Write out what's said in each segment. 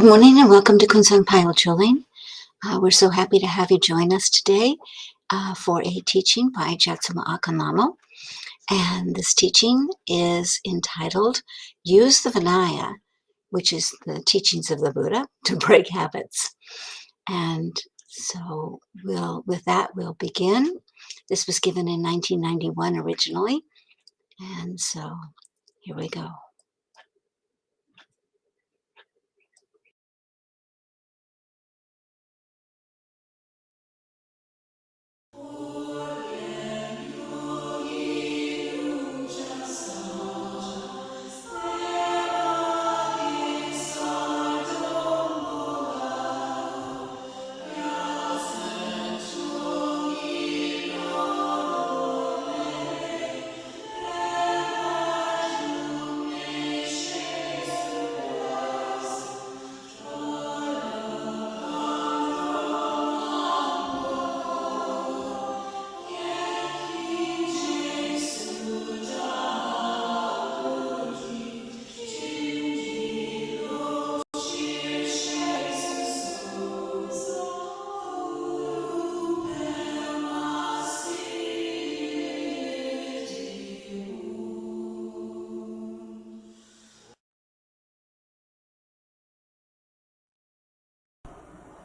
Good morning and welcome to Kunsang Payal Chuling. We're so happy to have you join us today for a teaching by Jetsunma Ahkon Lhamo. And this teaching is entitled Use the Vinaya, which is the teachings of the Buddha, to break habits. And so with that, we'll begin. This was given in 1991 originally. And so here we go.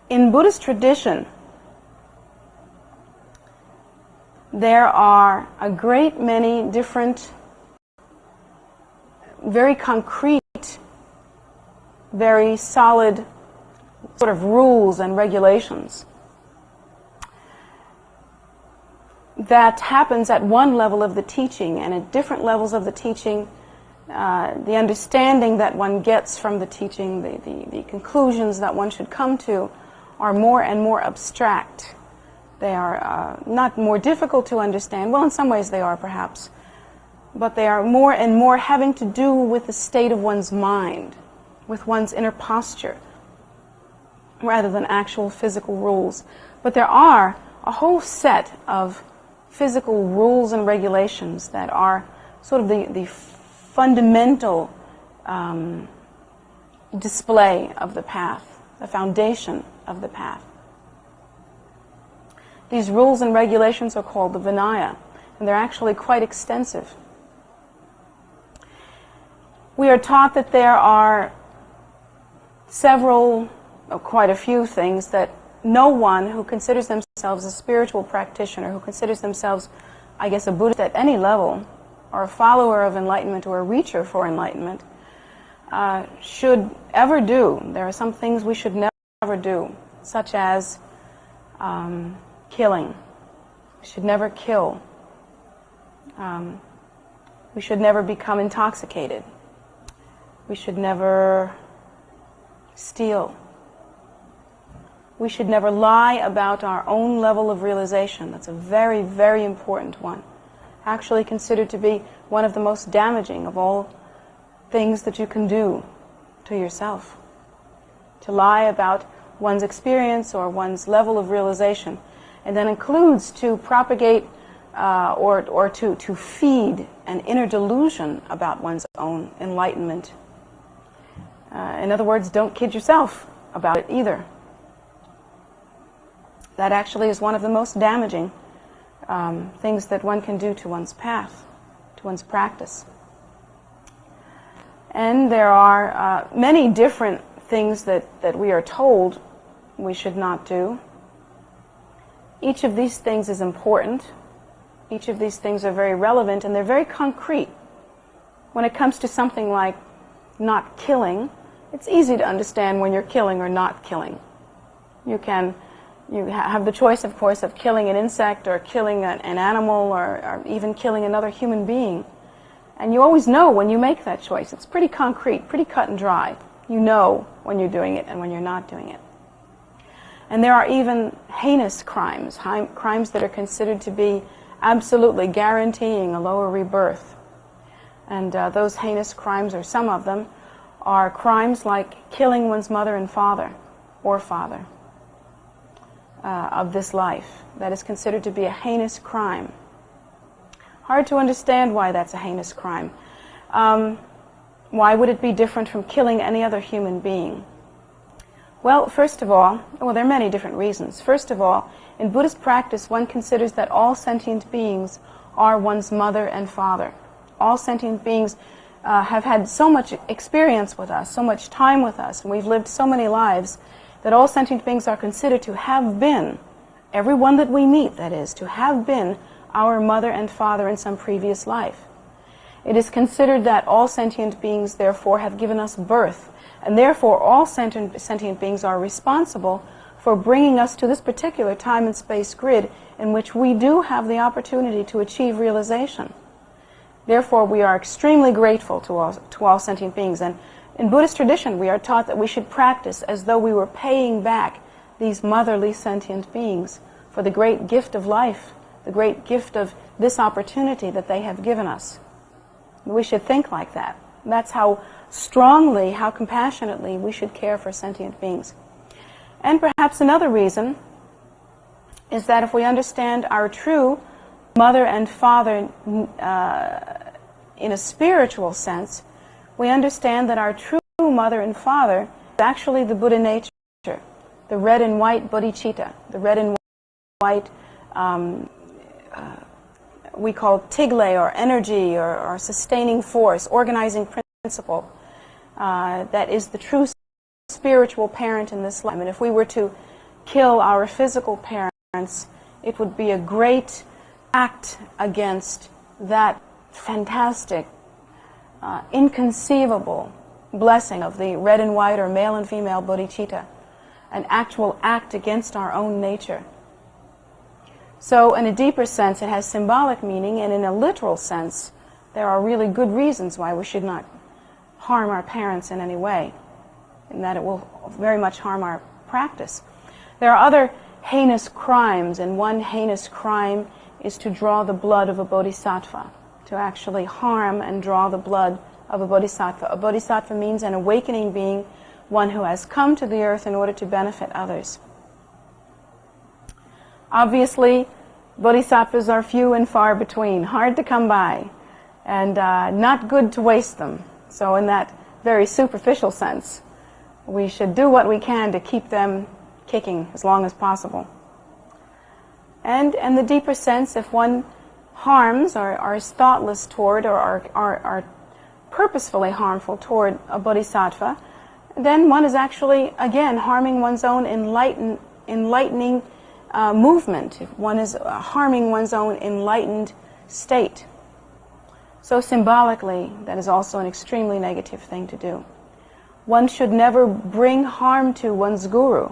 In Buddhist tradition, there are a great many different, very concrete, very solid sort of rules and regulations that happens at one level of the teaching, and at different levels of the teaching, the understanding that one gets from the teaching, the conclusions that one should come to, are more and more abstract. They are not more difficult to understand. Well, in some ways they are, perhaps. But they are more and more having to do with the state of one's mind, with one's inner posture, rather than actual physical rules. But there are a whole set of physical rules and regulations that are sort of the fundamental display of the path, the foundation of the path. These rules and regulations are called the Vinaya, and they're actually quite extensive. We are taught that there are quite a few things that no one who considers themselves a spiritual practitioner, who considers themselves, I guess, a Buddhist at any level, or a follower of enlightenment or a reacher for enlightenment, should ever do. There are some things we should never do, such as killing. We should never kill. We should never become intoxicated. We should never steal. We should never lie about our own level of realization. That's a very, very important one. Actually considered to be one of the most damaging of all things that you can do to yourself. To lie about one's experience or one's level of realization. And that includes to propagate or to feed an inner delusion about one's own enlightenment. In other words, don't kid yourself about it either. That actually is one of the most damaging things that one can do to one's path, to one's practice. And there are many different things that we are told we should not do. Each of these things is important. Each of these things are very relevant, and they're very concrete. When it comes to something like not killing, it's easy to understand when you're killing or not killing. You have the choice, of course, of killing an insect or killing an animal or even killing another human being. And you always know when you make that choice. It's pretty concrete, pretty cut and dry. You know when you're doing it and when you're not doing it. And there are even heinous crimes, crimes that are considered to be absolutely guaranteeing a lower rebirth. And those heinous crimes, or some of them, are crimes like killing one's mother and father, or father, of this life. That is considered to be a heinous crime. Hard to understand why that's a heinous crime. Why would it be different from killing any other human being? Well, first of all, there are many different reasons. First of all, in Buddhist practice, one considers that all sentient beings are one's mother and father. All sentient beings have had so much experience with us, so much time with us, and we've lived so many lives that all sentient beings are considered to have been, everyone that we meet, that is, to have been our mother and father in some previous life. It is considered that all sentient beings, therefore, have given us birth, and therefore all sentient beings are responsible for bringing us to this particular time and space grid in which we do have the opportunity to achieve realization. Therefore, we are extremely grateful to all sentient beings. And in Buddhist tradition, we are taught that we should practice as though we were paying back these motherly sentient beings for the great gift of life, the great gift of this opportunity that they have given us. We should think like that. That's how strongly, how compassionately we should care for sentient beings. And perhaps another reason is that if we understand our true mother and father in a spiritual sense, we understand that our true mother and father is actually the Buddha nature, the red and white bodhicitta, the red and white we call tigle, or energy, or sustaining force, organizing principle, that is the true spiritual parent in this life. And if we were to kill our physical parents, it would be a great act against that fantastic, inconceivable blessing of the red and white, or male and female bodhicitta, an actual act against our own nature. So in a deeper sense, it has symbolic meaning, and in a literal sense, there are really good reasons why we should not harm our parents in any way, and that it will very much harm our practice. There are other heinous crimes, and one heinous crime is to draw the blood of a bodhisattva, to actually harm and draw the blood of a bodhisattva. A bodhisattva means an awakening being, one who has come to the earth in order to benefit others. Obviously, bodhisattvas are few and far between, hard to come by, and not good to waste them. So in that very superficial sense, we should do what we can to keep them kicking as long as possible. And in the deeper sense, if one harms or is thoughtless toward, or are purposefully harmful toward a bodhisattva, then one is actually, again, harming one's own enlightening movement. If one is harming one's own enlightened state. So symbolically, that is also an extremely negative thing to do. One should never bring harm to one's guru.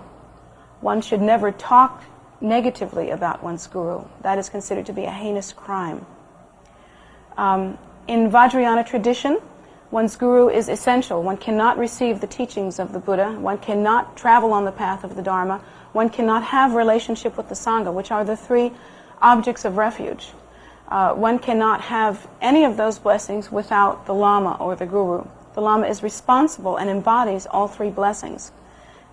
One should never talk negatively about one's guru. That is considered to be a heinous crime. In Vajrayana tradition, one's guru is essential. One cannot receive the teachings of the Buddha. One cannot travel on the path of the Dharma. One cannot have relationship with the Sangha, which are the three objects of refuge. One cannot have any of those blessings without the Lhama or the Guru. The Lhama is responsible and embodies all three blessings.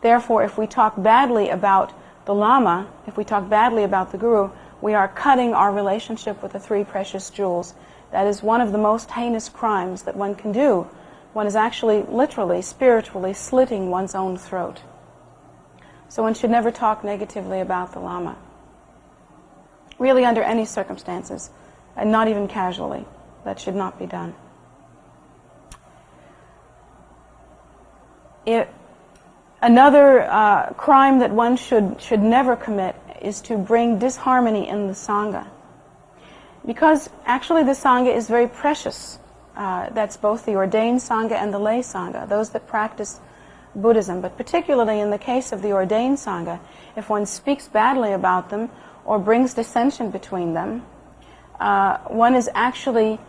Therefore, if we talk badly about the Lhama, if we talk badly about the Guru, we are cutting our relationship with the three precious jewels. That is one of the most heinous crimes that one can do. One is actually, literally, spiritually slitting one's own throat. So one should never talk negatively about the Lhama, really under any circumstances, and not even casually. That should not be done. Another crime that one should never commit is to bring disharmony in the Sangha. Because actually the Sangha is very precious. That's both the ordained Sangha and the lay Sangha, those that practice Buddhism. But particularly in the case of the ordained Sangha, if one speaks badly about them or brings dissension between them, one is actually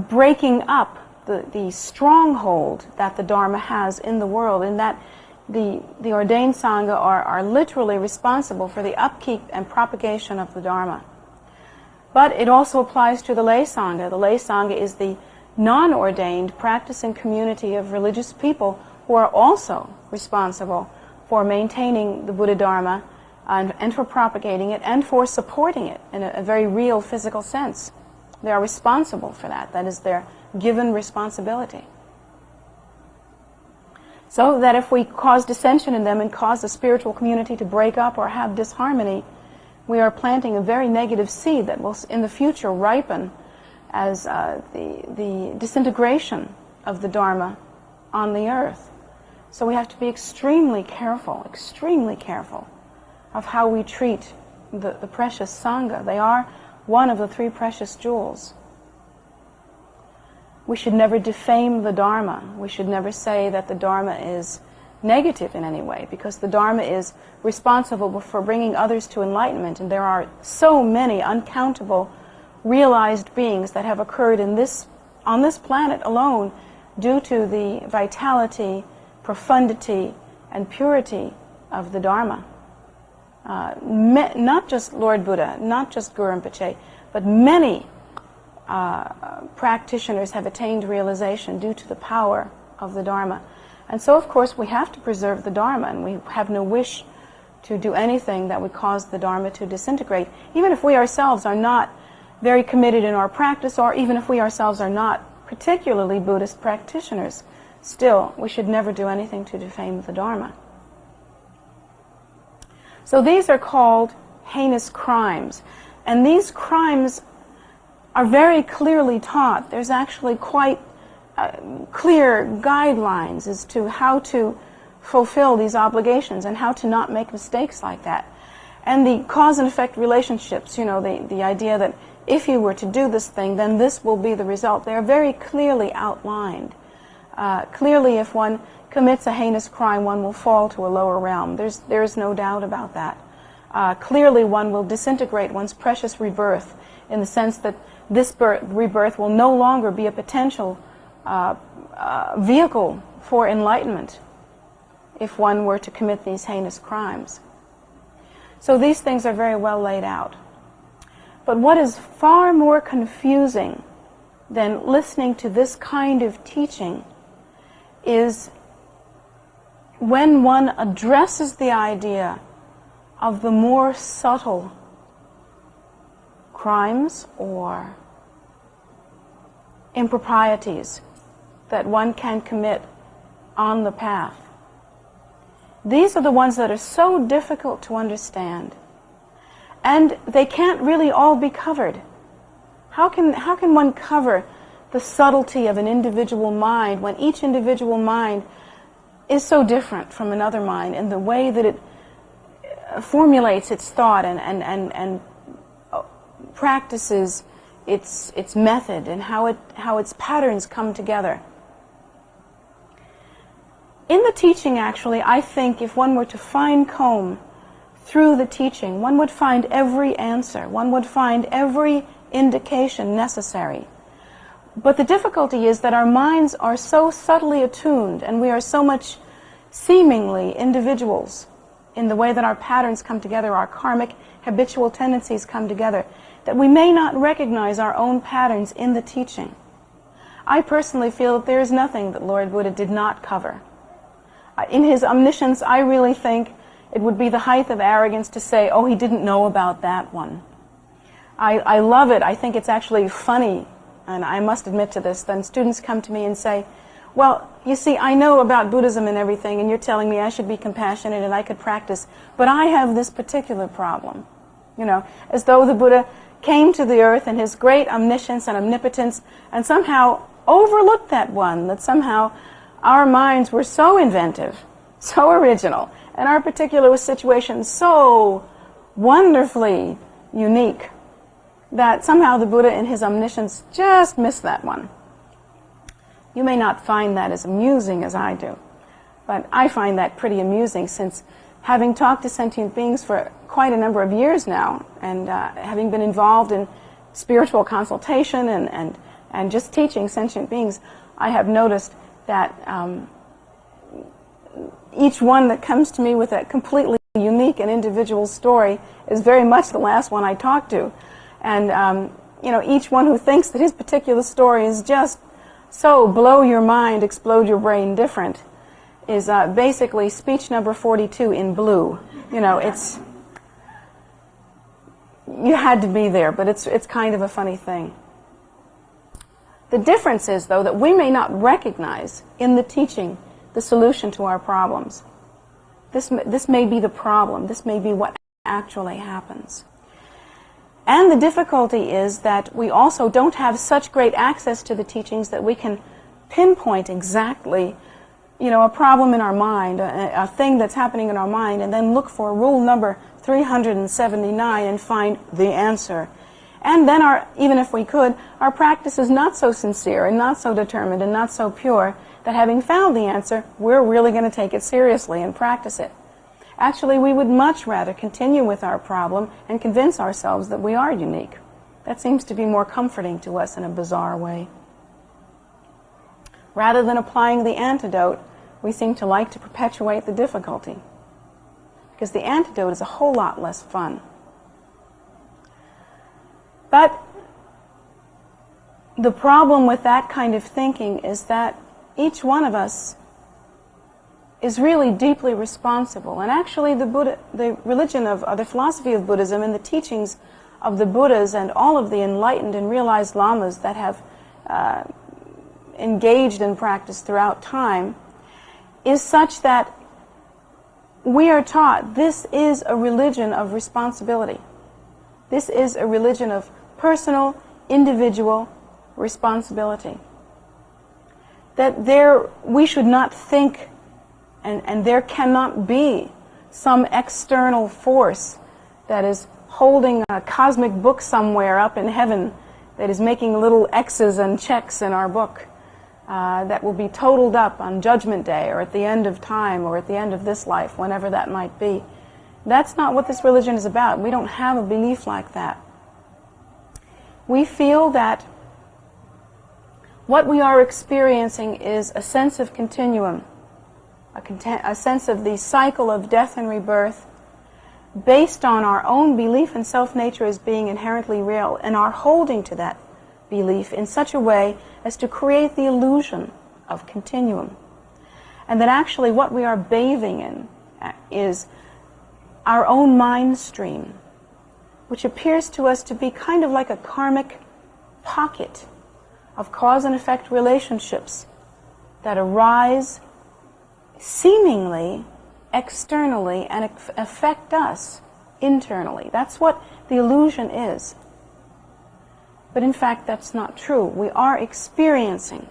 breaking up the stronghold that the Dharma has in the world, in that the ordained Sangha are literally responsible for the upkeep and propagation of the Dharma. But it also applies to the lay Sangha. The lay Sangha is the non-ordained practicing community of religious people who are also responsible for maintaining the Buddha Dharma and for propagating it and for supporting it in a very real physical sense. They are responsible for that. That is their given responsibility. So that if we cause dissension in them and cause the spiritual community to break up or have disharmony, we are planting a very negative seed that will in the future ripen as the disintegration of the Dharma on the earth. So we have to be extremely careful of how we treat the precious Sangha. They are one of the three precious jewels. We should never defame the Dharma. We should never say that the Dharma is negative in any way, because the Dharma is responsible for bringing others to enlightenment, and there are so many uncountable realized beings that have occurred on this planet alone due to the vitality, profundity, and purity of the Dharma. Not just Lord Buddha, not just Guru Rinpoche, but many practitioners have attained realization due to the power of the Dharma. And so, of course, we have to preserve the Dharma, and we have no wish to do anything that would cause the Dharma to disintegrate, even if we ourselves are not very committed in our practice, or even if we ourselves are not particularly Buddhist practitioners. Still, we should never do anything to defame the Dharma. So these are called heinous crimes, and these crimes are very clearly taught. There's actually quite clear guidelines as to how to fulfill these obligations and how to not make mistakes like that. And the cause and effect relationships, the idea that if you were to do this thing, then this will be the result, they are very clearly outlined. Clearly, if one commits a heinous crime, one will fall to a lower realm. There is no doubt about that. Clearly, one will disintegrate one's precious rebirth in the sense that this rebirth will no longer be a potential vehicle for enlightenment if one were to commit these heinous crimes. So these things are very well laid out. But what is far more confusing than listening to this kind of teaching is when one addresses the idea of the more subtle crimes or improprieties that one can commit on the path. These are the ones that are so difficult to understand, and they can't really all be covered. How can one cover the subtlety of an individual mind when each individual mind is so different from another mind in the way that it formulates its thought and practices its method, and how its patterns come together. In the teaching, actually, I think if one were to fine comb through the teaching, one would find every answer, one would find every indication necessary. But the difficulty is that our minds are so subtly attuned, and we are so much seemingly individuals in the way that our patterns come together, our karmic habitual tendencies come together, that we may not recognize our own patterns in the teaching. I personally feel that there is nothing that Lord Buddha did not cover. In his omniscience, I really think it would be the height of arrogance to say, oh, he didn't know about that one. I love it. I think it's actually funny, and I must admit to this, then students come to me and say, well, you see, I know about Buddhism and everything, and you're telling me I should be compassionate and I could practice, but I have this particular problem. As though the Buddha came to the earth in his great omniscience and omnipotence and somehow overlooked that one, that somehow our minds were so inventive, so original, and our particular situation so wonderfully unique that somehow the Buddha in his omniscience just missed that one. You may not find that as amusing as I do, but I find that pretty amusing, since having talked to sentient beings for quite a number of years now, and having been involved in spiritual consultation and just teaching sentient beings, I have noticed that each one that comes to me with a completely unique and individual story is very much the last one I talk to. And each one who thinks that his particular story is just so blow your mind, explode your brain different is basically speech number 42 in blue. It's, you had to be there, but it's kind of a funny thing. The difference is, though, that we may not recognize in the teaching the solution to our problems. This may be the problem. This may be what actually happens. And the difficulty is that we also don't have such great access to the teachings that we can pinpoint exactly, a problem in our mind, a thing that's happening in our mind, and then look for rule number 379 and find the answer. And then even if we could, our practice is not so sincere and not so determined and not so pure that having found the answer, we're really going to take it seriously and practice it. Actually, we would much rather continue with our problem and convince ourselves that we are unique. That seems to be more comforting to us in a bizarre way. Rather than applying the antidote, we seem to like to perpetuate the difficulty, because the antidote is a whole lot less fun. But the problem with that kind of thinking is that each one of us is really deeply responsible. And actually the religion of, or the philosophy of Buddhism and the teachings of the Buddhas and all of the enlightened and realized Lamas that have engaged in practice throughout time is such that we are taught this is a religion of responsibility. This is a religion of personal, individual responsibility. That we should not think, and there cannot be some external force that is holding a cosmic book somewhere up in heaven that is making little X's and checks in our book that will be totaled up on Judgment Day or at the end of time or at the end of this life, whenever that might be. That's not what this religion is about. We don't have a belief like that. We feel that what we are experiencing is a sense of continuum, a sense of the cycle of death and rebirth based on our own belief in self-nature as being inherently real and our holding to that belief in such a way as to create the illusion of continuum. And that actually what we are bathing in is our own mind stream, which appears to us to be kind of like a karmic pocket of cause and effect relationships that arise seemingly externally and affect us internally. That's what the illusion is. But in fact, that's not true. We are experiencing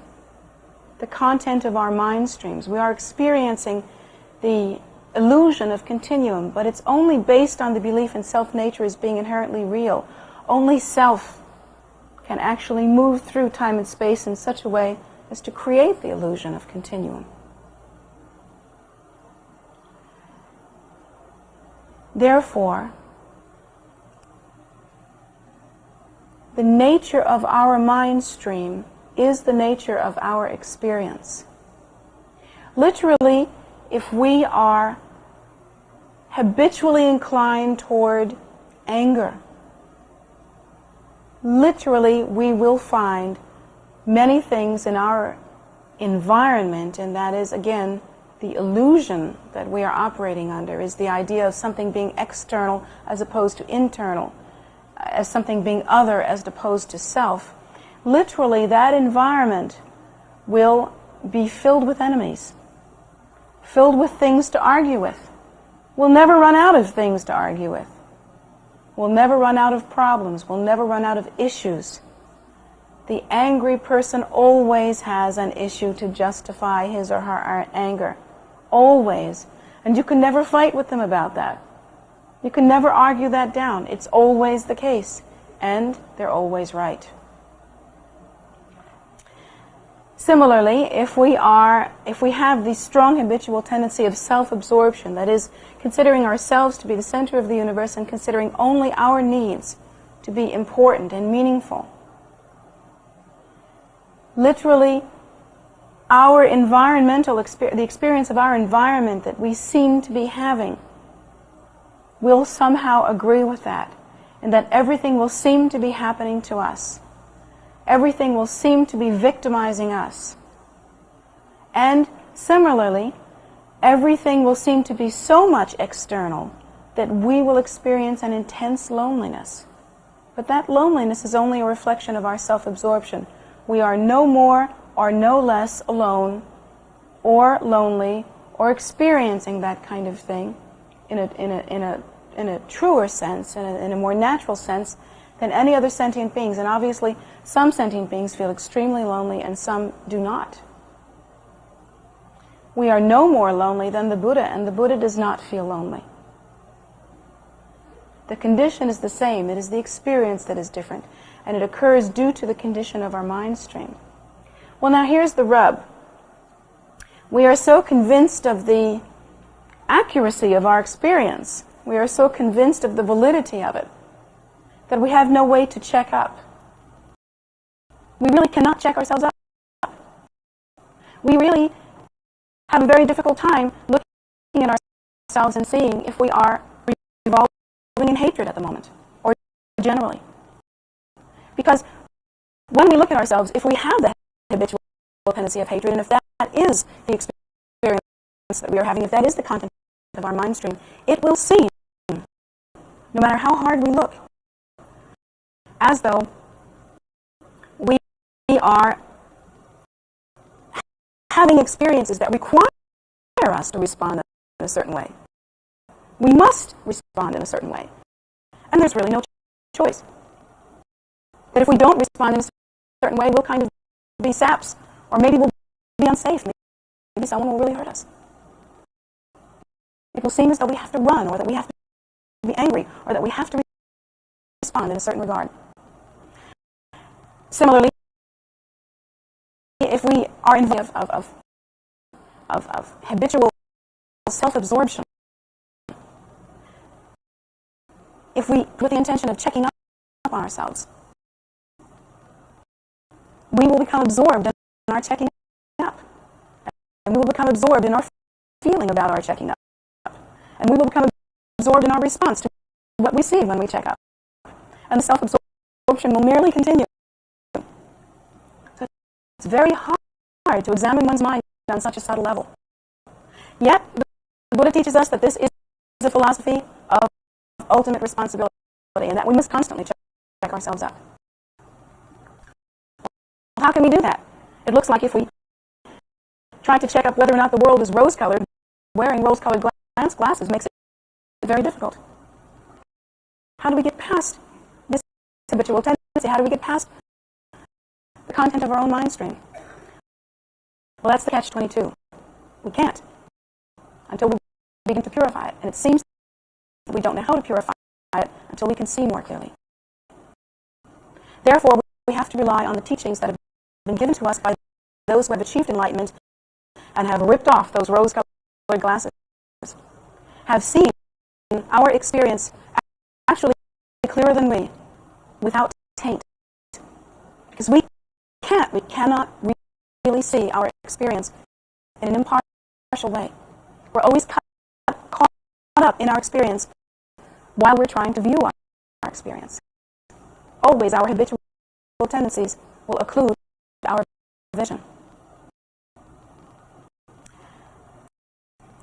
the content of our mind streams. We are experiencing the illusion of continuum, but it's only based on the belief in self-nature as being inherently real. Only self can actually move through time and space in such a way as to create the illusion of continuum. Therefore, the nature of our mind stream is the nature of our experience. Literally, if we are habitually inclined toward anger, literally we will find many things in our environment, and that is, again, the illusion that we are operating under is the idea of something being external as opposed to internal, as something being other as opposed to self. Literally, that environment will be filled with enemies, filled with things to argue with. We'll never run out of things to argue with. We'll never run out of problems. We'll never run out of issues. The angry person always has an issue to justify his or her anger. Always. And you can never fight with them about that. You can never argue that down. It's always the case. And they're always right. Similarly, if we have the strong habitual tendency of self-absorption, that is, considering ourselves to be the center of the universe and considering only our needs to be important and meaningful, literally, our environmental the experience of our environment that we seem to be having will somehow agree with that, and that everything will seem to be happening to us. Everything will seem to be victimizing us. And similarly, everything will seem to be so much external that we will experience an intense loneliness. But that loneliness is only a reflection of our self-absorption. We are no more or no less alone or lonely or experiencing that kind of thing in a truer sense, in a more natural sense than any other sentient beings. And obviously, some sentient beings feel extremely lonely and some do not. We are no more lonely than the Buddha, and the Buddha does not feel lonely. The condition is the same. It is the experience that is different, and it occurs due to the condition of our mind stream. Well, now here's the rub. We are so convinced of the accuracy of our experience, we are so convinced of the validity of it, that we have no way to check up. We really cannot check ourselves up. We really have a very difficult time looking at ourselves and seeing if we are revolving in hatred at the moment, or generally. Because when we look at ourselves, if we have the habitual tendency of hatred, and if that is the experience that we are having, if that is the content of our mind stream, it will seem, no matter how hard we look, as though we are having experiences that require us to respond in a certain way. We must respond in a certain way. And there's really no choice. That if we don't respond in a certain way, we'll kind of be saps, or maybe we'll be unsafe. Maybe someone will really hurt us. It will seem as though we have to run, or that we have to be angry, or that we have to respond in a certain regard. Similarly, if we are in the of habitual self-absorption, if we, with the intention of checking up on ourselves, we will become absorbed in our checking up. And we will become absorbed in our feeling about our checking up. And we will become absorbed in our response to what we see when we check up. And the self-absorption will merely continue. So it's very hard to examine one's mind on such a subtle level. Yet, the Buddha teaches us that this is a philosophy of ultimate responsibility, and that we must constantly check ourselves up. Well, how can we do that? It looks like if we try to check up whether or not the world is rose-colored, wearing rose-colored glasses makes it very difficult. How do we get past this habitual tendency? How do we get past the content of our own mind stream? Well, that's the catch-22. We can't until we begin to purify it. And it seems that we don't know how to purify it until we can see more clearly. Therefore, we have to rely on the teachings that have been given to us by those who have achieved enlightenment and have ripped off those rose-colored glasses, have seen our experience actually clearer than we, without taint. Because we cannot really see our experience in an impartial way. We're always caught up in our experience while we're trying to view our experience. Always our habitual tendencies will occlude our vision.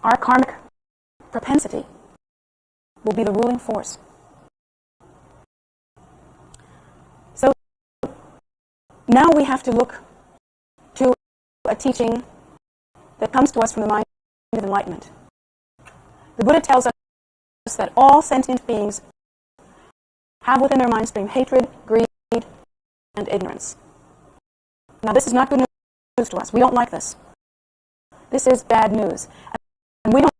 Our karmic propensity will be the ruling force. So now we have to look to a teaching that comes to us from the mind of enlightenment. The Buddha tells us that all sentient beings have within their mind stream hatred, greed, and ignorance. Now this is not good news to us. We don't like this. This is bad news. And we don't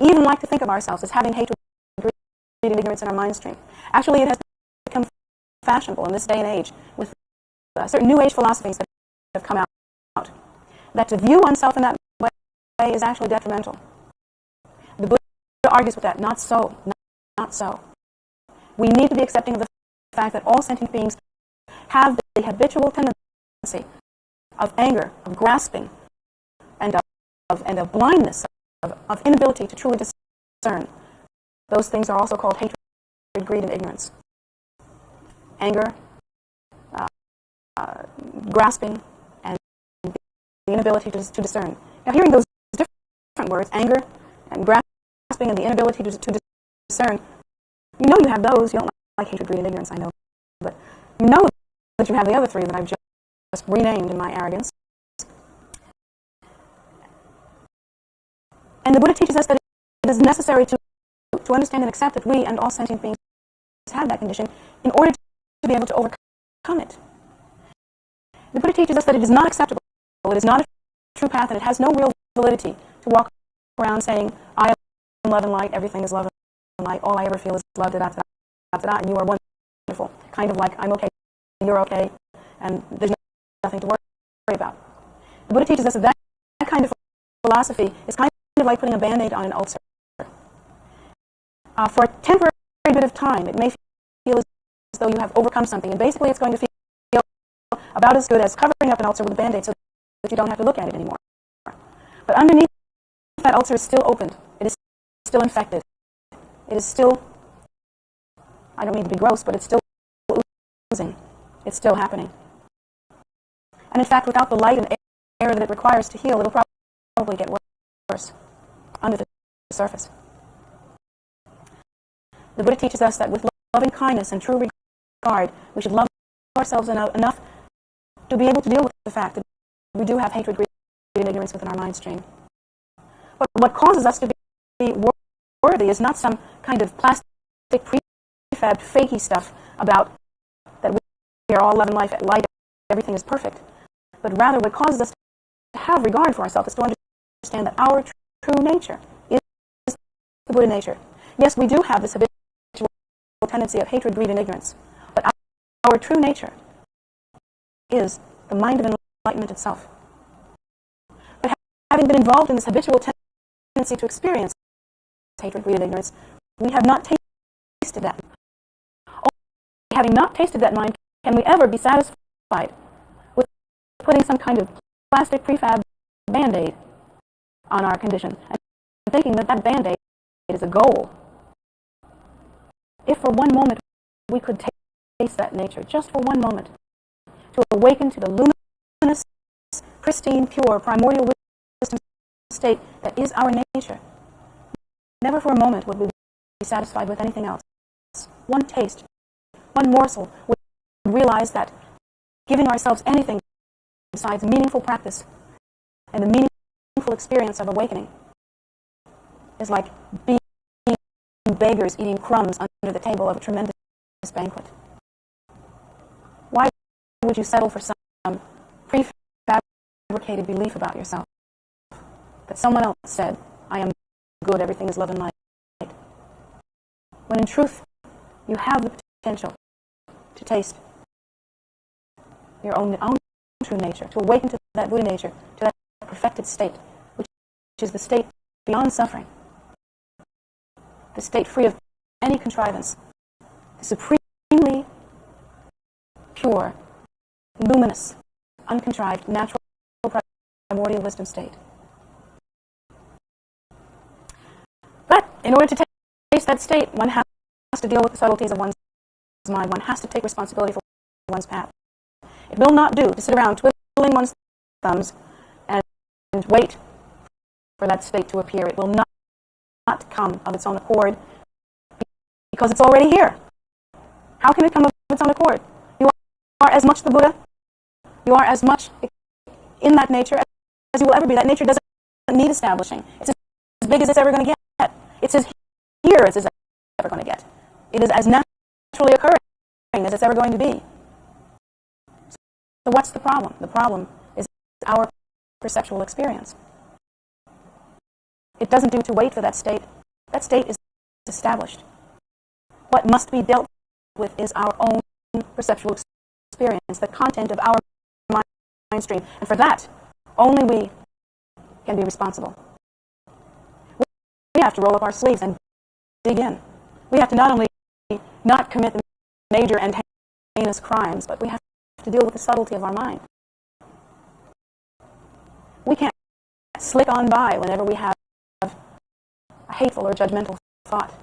even like to think of ourselves as having hatred, greed, and ignorance in our mind stream. Actually, it has become fashionable in this day and age with certain New Age philosophies that have come out, that to view oneself in that way is actually detrimental. The Buddha argues with that. Not so. Not so. We need to be accepting of the fact that all sentient beings have the habitual tendency of anger, of grasping, and of blindness, of inability to truly discern. Those things are also called hatred, greed, and ignorance. Anger, grasping, and the inability to discern. Now, hearing those different words, anger and grasping and the inability to discern, you know you have those. You don't like hatred, greed, and ignorance, I know. But you know that you have the other three that I've just renamed in my arrogance. the Buddha teaches us that it is necessary to understand and accept that we and all sentient beings have that condition in order to be able to overcome it. The Buddha teaches us that it is not acceptable, it is not a true path, and it has no real validity to walk around saying, I am love and light, everything is love and light, all I ever feel is love, and you are wonderful. Kind of like, I'm okay, you're okay, and there's nothing to worry about. The Buddha teaches us that that kind of philosophy is kind of like putting a Band-Aid on an ulcer. For a temporary bit of time, it may feel as though you have overcome something, and basically it's going to feel about as good as covering up an ulcer with a Band-Aid so that you don't have to look at it anymore. But underneath that ulcer is still opened. It is still infected. It is still, I don't mean to be gross, but it's still oozing. It's still happening. And in fact, without the light and air that it requires to heal, it'll probably get worse under the surface. The Buddha teaches us that with loving kindness and true regard, we should love ourselves enough to be able to deal with the fact that we do have hatred, greed, and ignorance within our mind stream. But what causes us to be worthy is not some kind of plastic, prefabbed, fakey stuff about that we are all love and light, everything is perfect. But rather what causes us to have regard for ourselves is to understand that our true nature is the Buddha nature. Yes, we do have this habitual tendency of hatred, greed, and ignorance, but our true nature is the mind of enlightenment itself. But having been involved in this habitual tendency to experience hatred, greed, and ignorance, we have not tasted that. Only having not tasted that mind can we ever be satisfied with putting some kind of plastic prefab Band-Aid on our condition and thinking that that Band-Aid is a goal. If for one moment we could taste that nature, just for one moment, to awaken to the luminous, pristine, pure, primordial wisdom state that is our nature, never for a moment would we be satisfied with anything else. One taste, one morsel, would realize that giving ourselves anything besides meaningful practice and the meaningful experience of awakening is like being beggars eating crumbs under the table of a tremendous banquet. Why would you settle for some prefabricated belief about yourself that someone else said, I am good, everything is love and light, when in truth you have the potential to taste your own true nature, to awaken to that Buddha nature, to that perfected state, which is the state beyond suffering, the state free of any contrivance, the supremely pure, luminous, uncontrived, natural, primordial wisdom state. But in order to taste that state, one has to deal with the subtleties of one's mind. One has to take responsibility for one's path. It will not do to sit around twiddling one's thumbs and wait for that state to appear. It will not come of its own accord because it's already here. How can it come of its own accord? You are as much the Buddha, you are as much in that nature as you will ever be. That nature doesn't need establishing. It's as big as it's ever going to get. It's as here as it's ever going to get. It is as naturally occurring as it's ever going to be. So what's the problem? The problem is our perceptual experience. It doesn't do to wait for that state. That state is established. What must be dealt with is our own perceptual experience, the content of our mind stream. And for that, only we can be responsible. We have to roll up our sleeves and dig in. We have to not only not commit the major and heinous crimes, but we have to deal with the subtlety of our mind. We can't slick on by whenever we have a hateful or judgmental thought.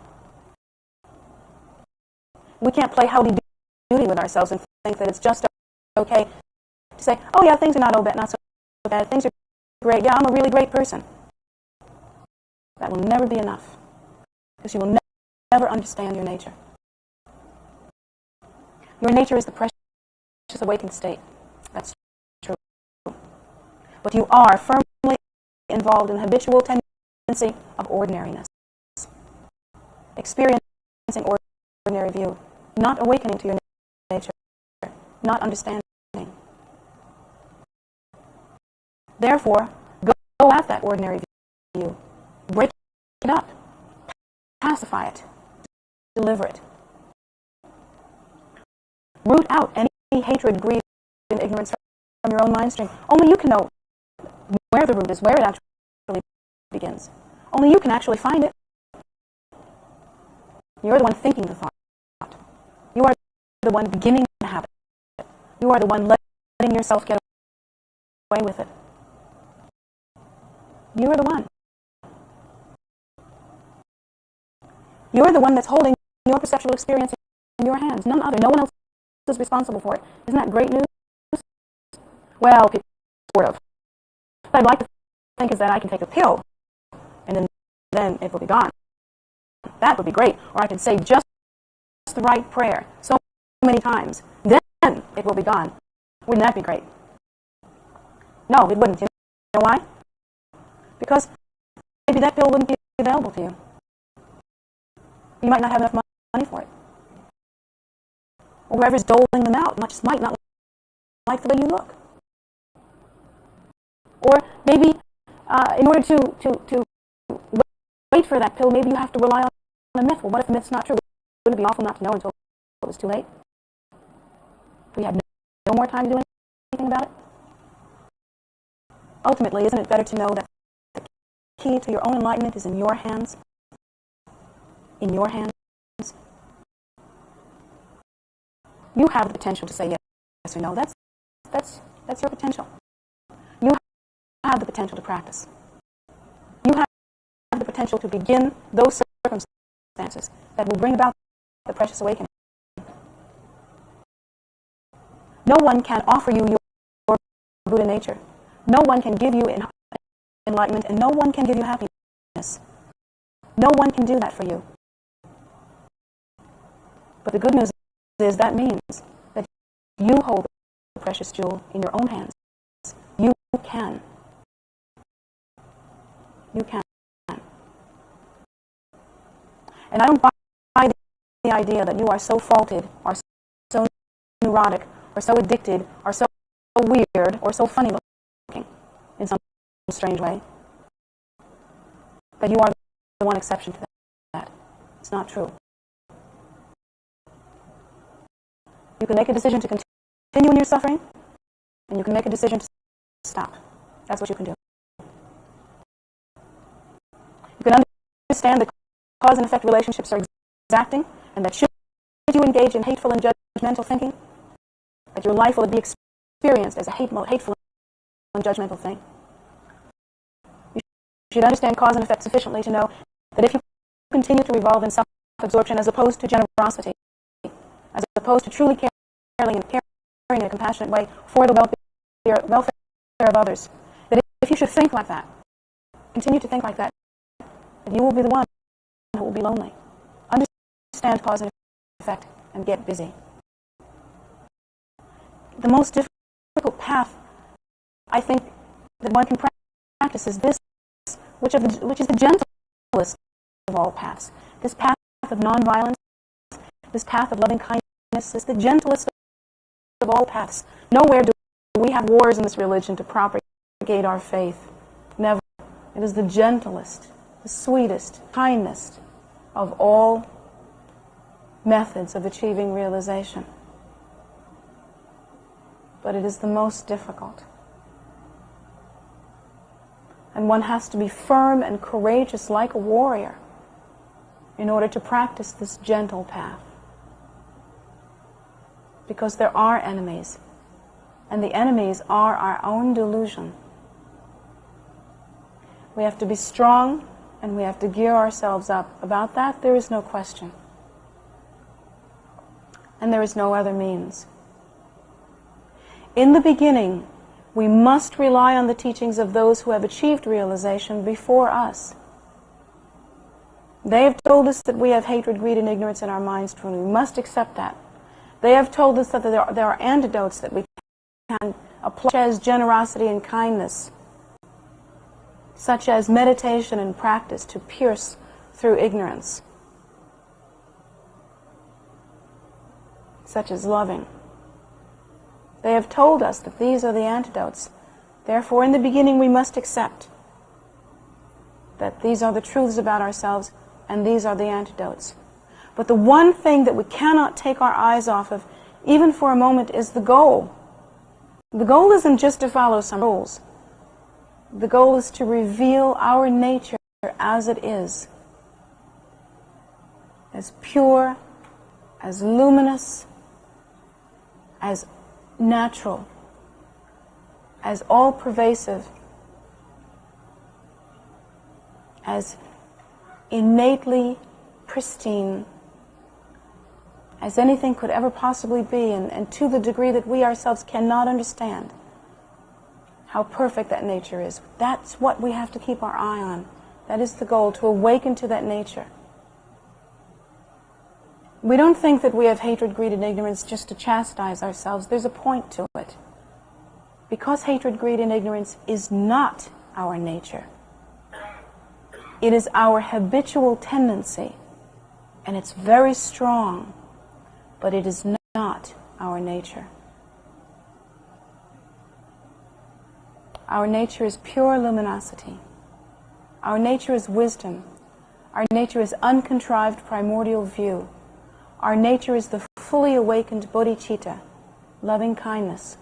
We can't play howdy-doody with ourselves and think that it's just okay to say, oh yeah, things are not so bad, things are great, yeah, I'm a really great person. That will never be enough, because you will never understand your nature. Your nature is the precious awakened state. That's true. But you are firmly involved in habitual tendency of ordinariness. Experiencing ordinary view, not awakening to your nature, not understanding. Therefore, go at that ordinary view, break it up, pacify it, deliver it. Root out any hatred, greed, and ignorance from your own mind stream. Only you can know where the root is, where it actually begins. Only you can actually find it. You're the one thinking the thought. You are the one beginning the habit. You are the one letting yourself get away with it. You are the one. You're the one that's holding your perceptual experience in your hands. None other. No one else is responsible for it. Isn't that great news? Well, sort of. What I'd like to think is that I can take a pill, and then it will be gone. That would be great. Or I can say just the right prayer so many times. Then it will be gone. Wouldn't that be great? No, it wouldn't. You know why? Because maybe that pill wouldn't be available to you. You might not have enough money for it. Or whoever's doling them out might not like the way you look. Or maybe in order to wait for that pill, maybe you have to rely on a myth. Well, what if the myth's not true? Wouldn't it be awful not to know until it was too late? If we had no more time to do anything about it? Ultimately, isn't it better to know that the key to your own enlightenment is in your hands? In your hands? You have the potential to say yes or no. That's your potential. You have the potential to practice. You have the potential to begin those circumstances that will bring about the precious awakening. No one can offer you your Buddha nature. No one can give you enlightenment, and no one can give you happiness. No one can do that for you. But the good news is that means that you hold the precious jewel in your own hands. You can. You can. And I don't buy the idea that you are so faulted, or so neurotic, or so addicted, or so weird, or so funny looking in some strange way, that you are the one exception to that. It's not true. You can make a decision to continue in your suffering, and you can make a decision to stop. That's what you can do. You can understand that cause and effect relationships are exacting, and that should you engage in hateful and judgmental thinking, that your life will be experienced as a hateful and judgmental thing. You should understand cause and effect sufficiently to know that if you continue to revolve in self-absorption as opposed to generosity, as opposed to truly caring in a compassionate way for the welfare of others, that if you should think like that, continue to think like that, that you will be the one who will be lonely. Understand cause and effect and get busy. The most difficult path, I think, that one can practice is this, which is the gentlest of all paths. This path of nonviolence, this path of loving kindness is the gentlest of all paths. Nowhere do we have wars in this religion to propagate our faith. Never. It is the gentlest, the sweetest, kindest of all methods of achieving realization. But it is the most difficult. And one has to be firm and courageous like a warrior in order to practice this gentle path. Because there are enemies, and the enemies are our own delusion. We have to be strong, and we have to gear ourselves up. About that, there is no question. And there is no other means. In the beginning, we must rely on the teachings of those who have achieved realization before us. They have told us that we have hatred, greed, and ignorance in our minds. We must accept that. They have told us that there are antidotes that we can apply, such as generosity and kindness. such as meditation and practice to pierce through ignorance, such as loving. They have told us that these are the antidotes. Therefore, in the beginning, we must accept that these are the truths about ourselves and these are the antidotes. But the one thing that we cannot take our eyes off of, even for a moment, is the goal. The goal isn't just to follow some rules. The goal is to reveal our nature as it is, as pure, as luminous, as natural, as all-pervasive, as innately pristine as anything could ever possibly be, and to the degree that we ourselves cannot understand how perfect that nature is. That's what we have to keep our eye on. That is the goal, to awaken to that nature. We don't think that we have hatred, greed, and ignorance just to chastise ourselves. There's a point to it. Because hatred, greed, and ignorance is not our nature. It is our habitual tendency, and it's very strong, but it is not our nature. Our nature is pure luminosity. Our nature is wisdom. Our nature is uncontrived primordial view. Our nature is the fully awakened bodhicitta, loving kindness.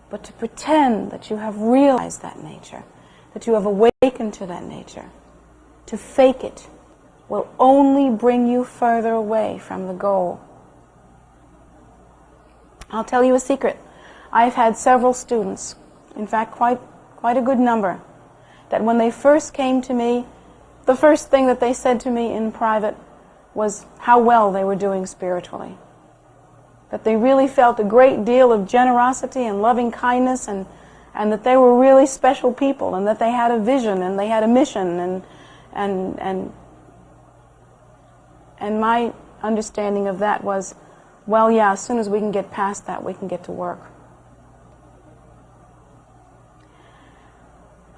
But to pretend that you have realized that nature, that you have awakened to that nature, to fake it, will only bring you further away from the goal. I'll tell you a secret. I've had several students, in fact quite a good number, that when they first came to me, the first thing that they said to me in private was how well they were doing spiritually. That they really felt a great deal of generosity and loving kindness, and that they were really special people, and that they had a vision and they had a mission, and my understanding of that was, well, yeah, as soon as we can get past that, we can get to work.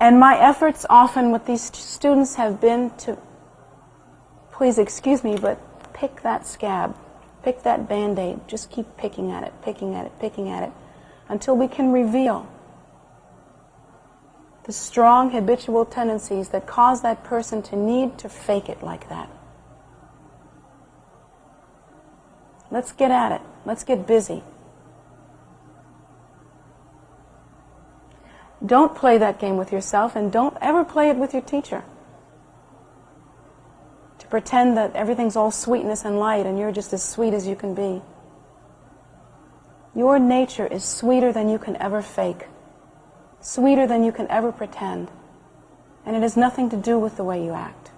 And my efforts often with these students have been to, please excuse me, but pick that scab, pick that Band-Aid, just keep picking at it, picking at it, picking at it, until we can reveal the strong habitual tendencies that cause that person to need to fake it like that. Let's get at it. Let's get busy. Don't play that game with yourself, and don't ever play it with your teacher. To pretend that everything's all sweetness and light and you're just as sweet as you can be. Your nature is sweeter than you can ever fake, sweeter than you can ever pretend, and it has nothing to do with the way you act.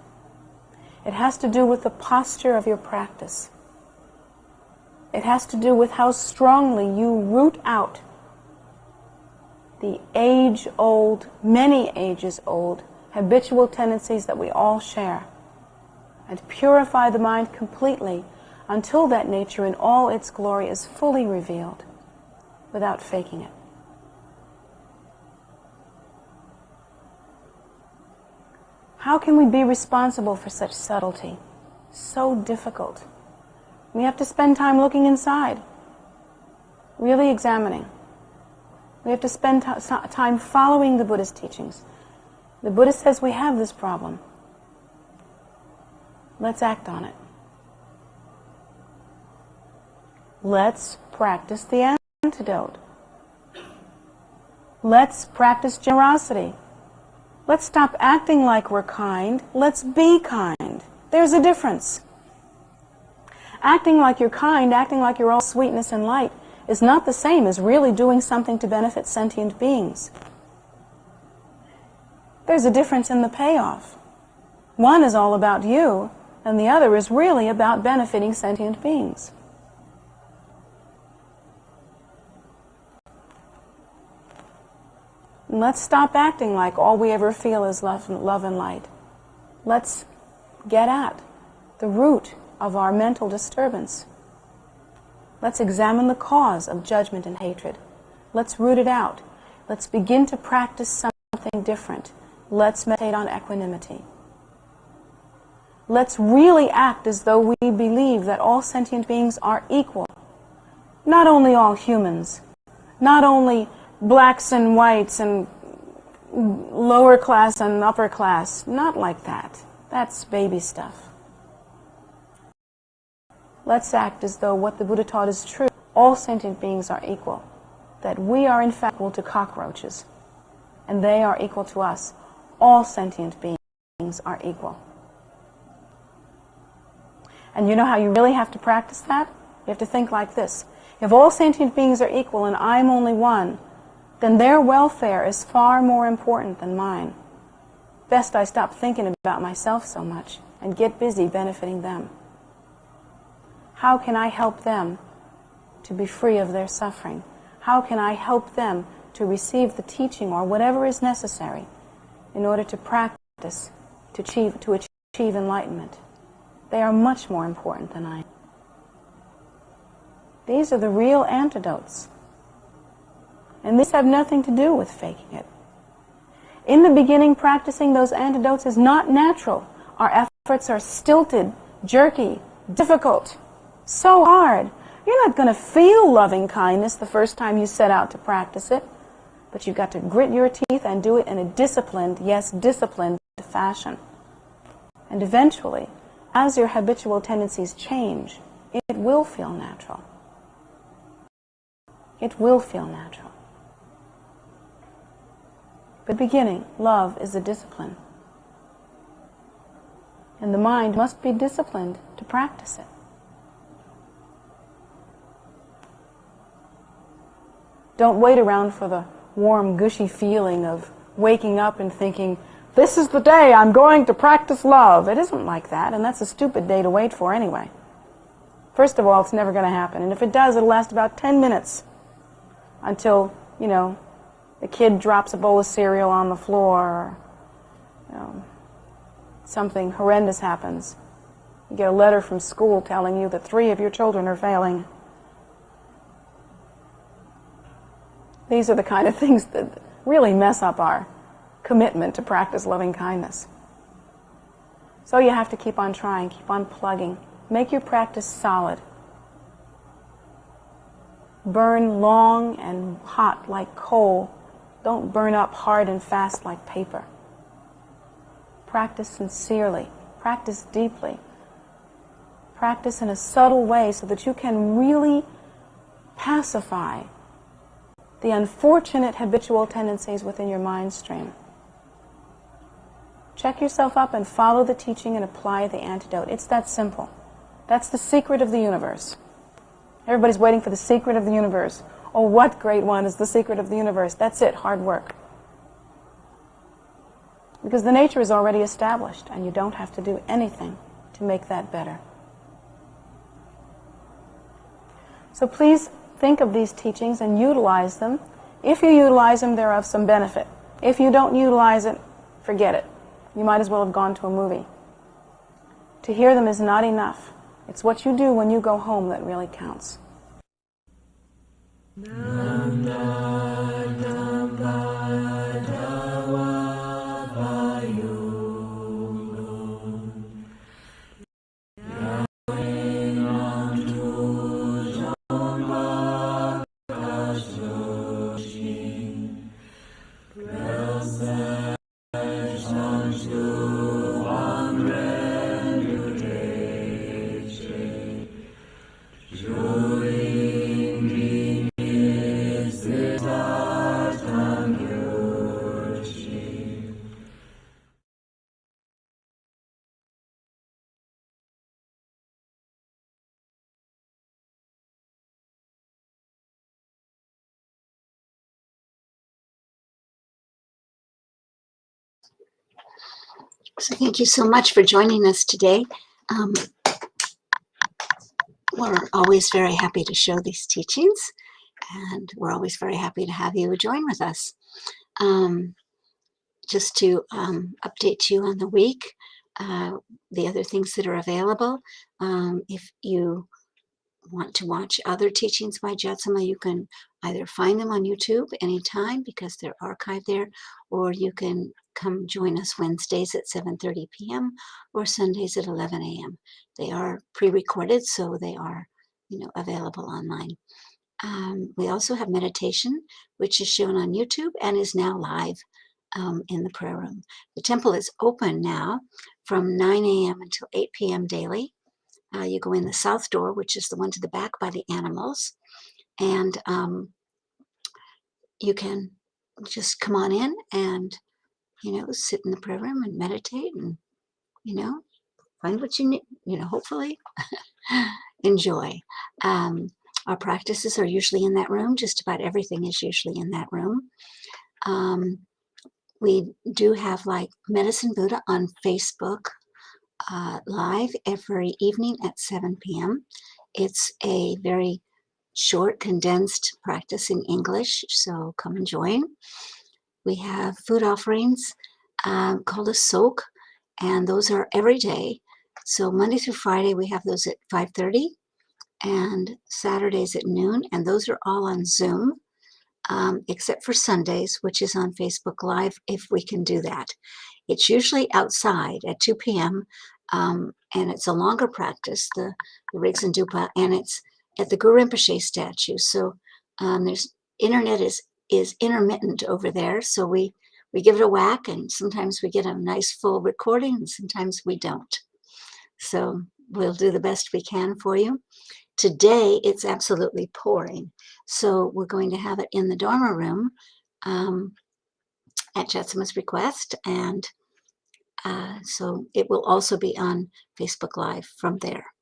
It has to do with the posture of your practice. It has to do with how strongly you root out the age-old, many ages-old, habitual tendencies that we all share, and purify the mind completely until that nature in all its glory is fully revealed without faking it. How can we be responsible for such subtlety? So difficult. We have to spend time looking inside, really examining. We have to spend time following the Buddha's teachings. The Buddha says we have this problem. Let's act on it. Let's practice the antidote. Let's practice generosity. Let's stop acting like we're kind. Let's be kind. There's a difference. Acting like you're kind, acting like you're all sweetness and light, is not the same as really doing something to benefit sentient beings. There's a difference in the payoff. One is all about you, and the other is really about benefiting sentient beings. And let's stop acting like all we ever feel is love and light. Let's get at the root of our mental disturbance. Let's examine the cause of judgment and hatred. Let's root it out. Let's begin to practice something different. Let's meditate on equanimity. Let's really act as though we believe that all sentient beings are equal. Not only all humans, not only blacks and whites and lower class and upper class. Not like that. That's baby stuff. Let's act as though what the Buddha taught is true. All sentient beings are equal. That we are in fact equal to cockroaches. And they are equal to us. All sentient beings are equal. And you know how you really have to practice that? You have to think like this. If all sentient beings are equal and I'm only one, then their welfare is far more important than mine. Best I stop thinking about myself so much and get busy benefiting them. How can I help them to be free of their suffering? How can I help them to receive the teaching or whatever is necessary in order to practice, to achieve enlightenment? They are much more important than I am. These are the real antidotes. And these have nothing to do with faking it. In the beginning, practicing those antidotes is not natural. Our efforts are stilted, jerky, difficult, so hard. You're not going to feel loving kindness the first time you set out to practice it, but you've got to grit your teeth and do it in a disciplined, yes, disciplined fashion. And eventually, as your habitual tendencies change, it will feel natural. It will feel natural. But beginning, love is a discipline. And the mind must be disciplined to practice it. Don't wait around for the warm, gushy feeling of waking up and thinking, this is the day I'm going to practice love. It isn't like that, and that's a stupid day to wait for anyway. First of all, it's never going to happen. And if it does, it'll last about 10 minutes until, the kid drops a bowl of cereal on the floor or, something horrendous happens. You get a letter from school telling you that 3 of your children are failing. These are the kind of things that really mess up our commitment to practice loving kindness. So you have to keep on trying, keep on plugging. Make your practice solid. Burn long and hot like coal. Don't burn up hard and fast like paper. Practice sincerely. Practice deeply. Practice in a subtle way so that you can really pacify the unfortunate habitual tendencies within your mind stream. Check yourself up and follow the teaching and apply the antidote. It's that simple. That's the secret of the universe. Everybody's waiting for the secret of the universe. Oh, what great one is the secret of the universe? That's it, hard work. Because the nature is already established, and you don't have to do anything to make that better. So please think of these teachings and utilize them. If you utilize them, they're of some benefit. If you don't utilize it, forget it. You might as well have gone to a movie. To hear them is not enough. It's what you do when you go home that really counts. So thank you so much for joining us today. We're always very happy to show these teachings, and we're always very happy to have you join with us. Just to update you on the week, the other things that are available. If you want to watch other teachings by Jetsunma, you can either find them on YouTube anytime because they're archived there, or you can come join us Wednesdays at 7:30 p.m. or Sundays at 11 a.m. They are pre-recorded, so they are, available online. We also have meditation, which is shown on YouTube and is now live in the prayer room. The temple is open now from 9 a.m. until 8 p.m. daily. You go in the south door, which is the one to the back by the animals, and you can just come on in and, sit in the prayer room and meditate and, find what you need, hopefully enjoy. Our practices are usually in that room. Just about everything is usually in that room. We do have like Medicine Buddha on Facebook live every evening at 7 p.m. It's a very short, condensed practice in English, so come and join. We have food offerings called a soak, and those are every day. So Monday through Friday, we have those at 5:30, and Saturdays at noon, and those are all on Zoom, except for Sundays, which is on Facebook Live, if we can do that. It's usually outside at 2 p.m., and it's a longer practice, the Rigzen Dupa, and it's at the Guru Rinpoche statue. So there's internet is intermittent over there, so we give it a whack, and sometimes we get a nice full recording, and sometimes we don't. So we'll do the best we can for you. Today, it's absolutely pouring, so we're going to have it in the Dharma room at Jetsunma's request, and so it will also be on Facebook Live from there.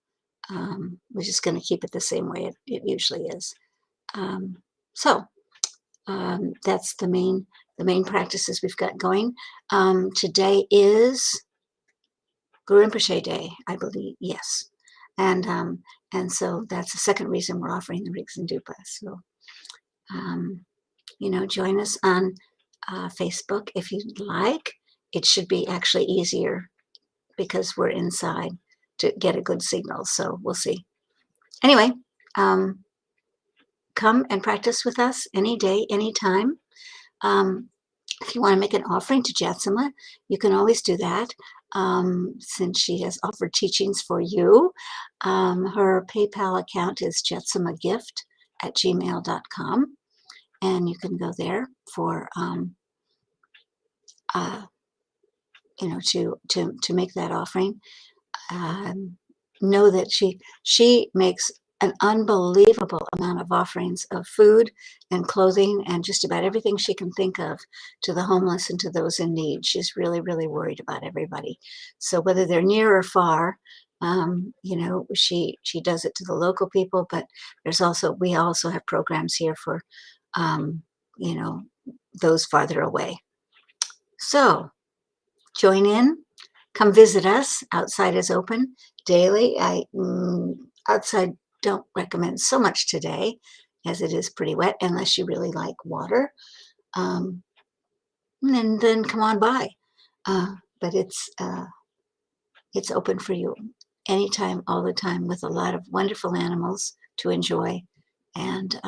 We're just going to keep it the same way it usually is. So that's the main practices we've got going. Today is Guru Rinpoche Day, I believe. Yes, and so that's the second reason we're offering the Rigzen Dupa. So join us on Facebook if you'd like. It should be actually easier because we're inside to get a good signal. So we'll see. Anyway, come and practice with us any day, anytime. If you want to make an offering to Jetsunma, you can always do that. Since she has offered teachings for you, her PayPal account is jetsumagift@gmail.com, and you can go there for to make that offering. Know that she makes an unbelievable amount of offerings of food and clothing and just about everything she can think of to the homeless and to those in need. She's really, really worried about everybody. So whether they're near or far, she does it to the local people, but we also have programs here for, those farther away. So join in. Come visit us. Outside is open daily. Outside don't recommend so much today, as it is pretty wet, unless you really like water. And then come on by. But it's open for you anytime, all the time, with a lot of wonderful animals to enjoy, and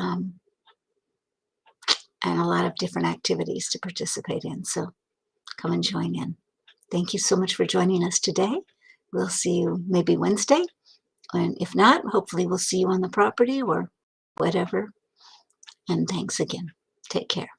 a lot of different activities to participate in. So come and join in. Thank you so much for joining us today. We'll see you maybe Wednesday. And if not, hopefully we'll see you on the property or whatever. And thanks again. Take care.